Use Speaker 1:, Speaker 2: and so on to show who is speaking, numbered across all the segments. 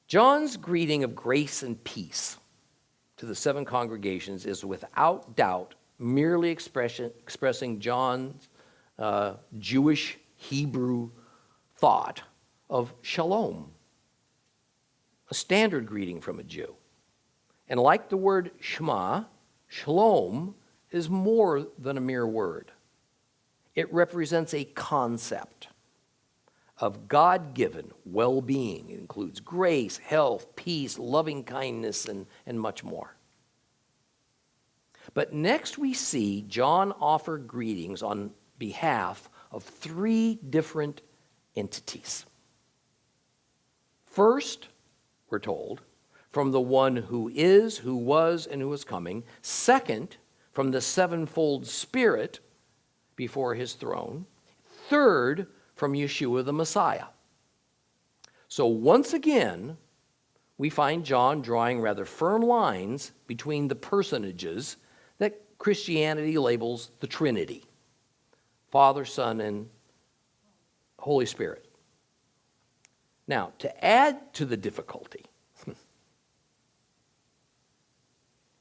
Speaker 1: John's greeting of grace and peace to the 7 congregations is without doubt merely expressing John's Jewish Hebrew thought of shalom, a standard greeting from a Jew. And like the word Shema, shalom is more than a mere word. It represents a concept of God-given well-being. It includes grace, health, peace, loving kindness, and much more. But next we see John offer greetings on behalf of 3 different entities. First, we're told, from the one who is, who was, and who is coming. Second, from the 7-fold Spirit before his throne. Third, from Yeshua the Messiah. So once again, we find John drawing rather firm lines between the personages that Christianity labels the Trinity: Father, Son, and Holy Spirit. Now, to add to the difficulty,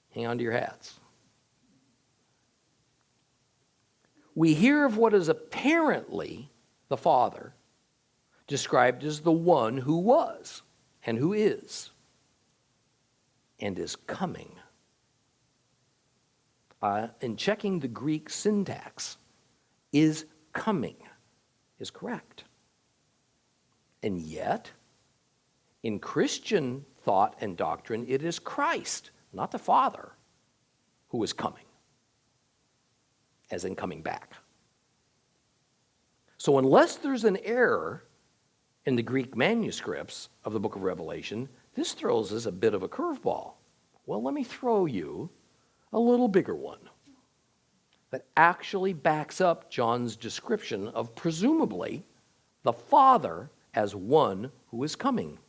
Speaker 1: hang on to your hats. We hear of what is apparently the Father described as the one who was and who is and is coming. In checking the Greek syntax, is coming is correct. And yet, in Christian thought and doctrine, it is Christ, not the Father, who is coming, as in coming back. So unless there's an error in the Greek manuscripts of the book of Revelation, this throws us a bit of a curveball. Well, let me throw you a little bigger one that actually backs up John's description of presumably the Father as one who is coming.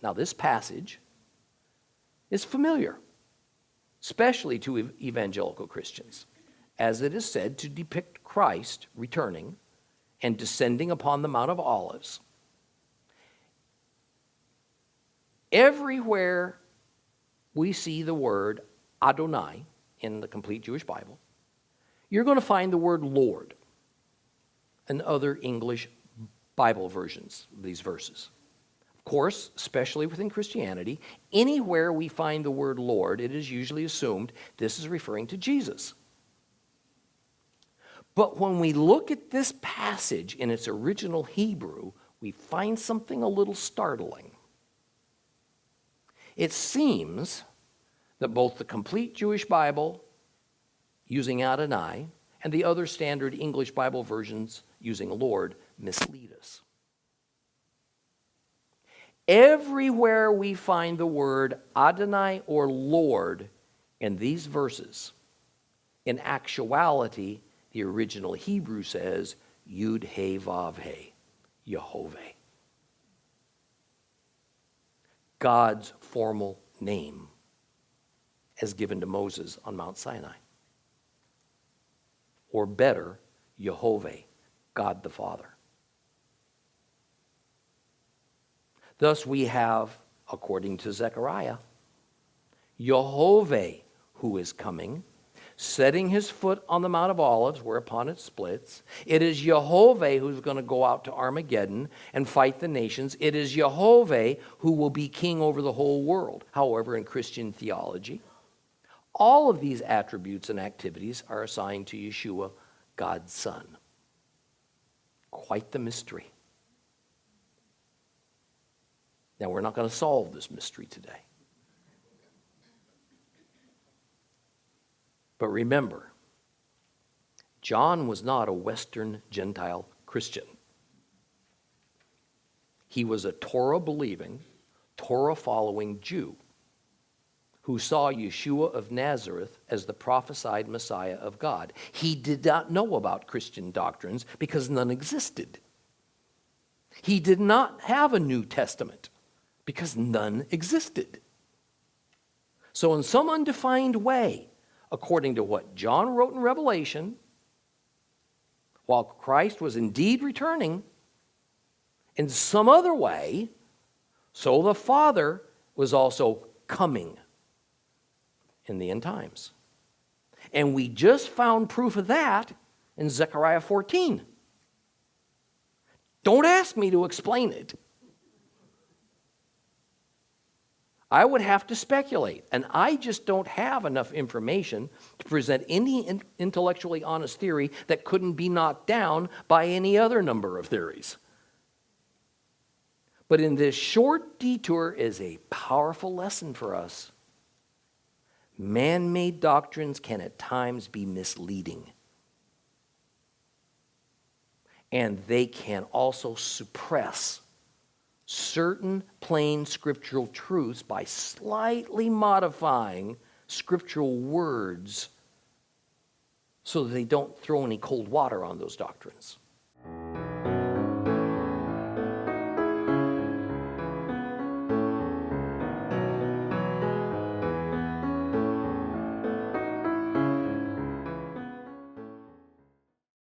Speaker 1: Now, this passage is familiar, especially to evangelical Christians, as it is said to depict Christ returning and descending upon the Mount of Olives. Everywhere we see the word Adonai in the complete Jewish Bible, you're going to find the word Lord and other English Bible versions of these verses. Of course, especially within Christianity, anywhere we find the word Lord, it is usually assumed this is referring to Jesus. But when we look at this passage in its original Hebrew, we find something a little startling. It seems that both the complete Jewish Bible using Adonai and the other standard English Bible versions using Lord mislead us. Everywhere we find the word Adonai or Lord in these verses, in actuality, the original Hebrew says Yud He Vav He, Yehovah. God's formal name as given to Moses on Mount Sinai. Or better, Yehovah, God the Father. Thus we have, according to Zechariah, Yehovah who is coming, setting his foot on the Mount of Olives, whereupon it splits. It is Yehovah who's going to go out to Armageddon and fight the nations. It is Yehovah who will be king over the whole world. However, in Christian theology, all of these attributes and activities are assigned to Yeshua, God's Son. Quite the mystery. Now, we're not going to solve this mystery today. But remember, John was not a Western Gentile Christian. He was a Torah-believing, Torah-following Jew who saw Yeshua of Nazareth as the prophesied Messiah of God. He did not know about Christian doctrines because none existed. He did not have a New Testament because none existed. So in some undefined way, according to what John wrote in Revelation, while Christ was indeed returning, in some other way, so the Father was also coming in the end times. And we just found proof of that in Zechariah 14. Don't ask me to explain it. I would have to speculate, and I just don't have enough information to present any intellectually honest theory that couldn't be knocked down by any other number of theories. But in this short detour is a powerful lesson for us. Man-made doctrines can at times be misleading. And they can also suppress certain plain scriptural truths by slightly modifying scriptural words so that they don't throw any cold water on those doctrines.